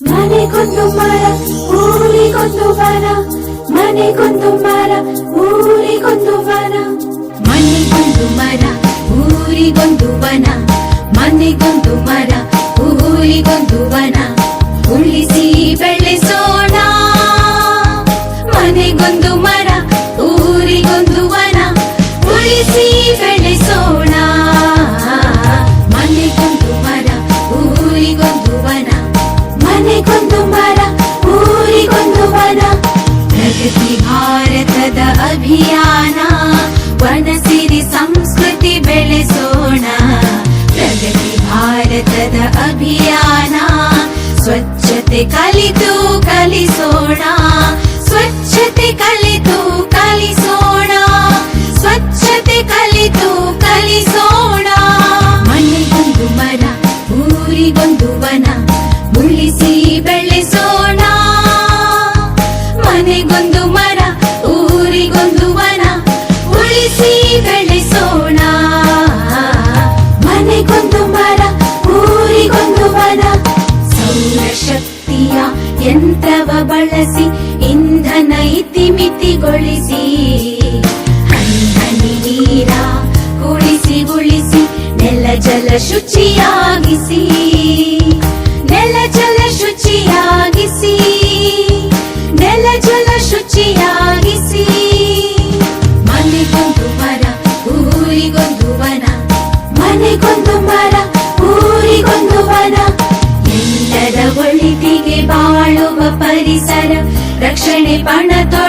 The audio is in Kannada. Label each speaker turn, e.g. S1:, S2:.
S1: ಮನೆಗೊಂದು ಮರ ಊರಿಗೊಂದು ವನ, ಮನೆಗೊಂದು ಮರ ಊರಿಗೊಂದು ವನ,
S2: ಮನೆಗೊಂದು ಮರ ಊರಿಗೊಂದು ವನ, ಮನೆಗೊಂದು ಮರ ಊರಿಗೊಂದು ವನ, ಉಳಿಸಿ ಬೆಳೆಸೋಣ. ಮನೆಗೊಂದು ಮರ ಊರಿಗೊಂದು ವನ, ಉಳಿಸಿ ಬೆಳೆಸೋಣ. ಮನೆಗೊಂದು ಮರ ಊರಿಗೊಂದು ವನ,
S1: ಮನೆಗೊಂದು ಮರ ಊರಿಗೊಂದು ವನ.
S2: ಪ್ರಗತಿ ಭಾರತದ ಅಭಿಯಾನ, ವನಸಿರಿ ಸಂಸ್ಕೃತಿ ಬೆಳೆಸೋಣ. ಪ್ರಗತಿ ಭಾರತದ ಅಭಿಯಾನ, ಸ್ವಚ್ಛತೆ ಕಲಿತು ಕಲಿಸೋಣ. ಸ್ವಚ್ಛತೆ ಕಲಿತು ಕಲಿಸೋಣ. ಸ್ವಚ್ಛತೆ ಕಲಿತು ಕಲಿಸೋಣ. ಮನೆಗೊಂದು ಮರ ಊರಿಗೊಂದು ವನ, ಉಳಿಸಿ ಬೆಳೆಸೋಣ. ಮನೆಗೊಂದು ಮರ ಊರಿಗೊಂದು ವನ, ಉಳಿಸಿ ಬೆಳೆಸೋಣ.
S1: ಮನೆಗೊಂದು ಮರ ಊರಿಗೊಂದು ವನ.
S2: ಸೌರಶಕ್ತಿಯ ಯಂತ್ರವ ಬಳಸಿ ಇಂಧನ ಇತಿಮಿತಿಗೊಳಿಸಿ, ಹನಿ ಹನಿ ನೀರ ಉಳಿಸಿ ಉಳಿಸಿ ನೆಲ ಜಲ ಶುಚಿಯಾಗಿಸಿ. ನೆಲ ಜಲ ಶುಚಿಯಾಗಿಸಿ. ನೆಲ ಜಲ ಶುಚಿಯಾಗಿಸಿ. ಮನೆಗೊಂದು ಮರ ಊರಿಗೊಂದು ವನ,
S1: ಮನೆಗೊಂದು ಮರ ಊರಿಗೊಂದು ವನ.
S2: ಎಲ್ಲರ ಒಳಿತಿಗೆ ಬಾಳುವ ಪರಿಸರ ರಕ್ಷಣೆ ಪಣ ತೊಡ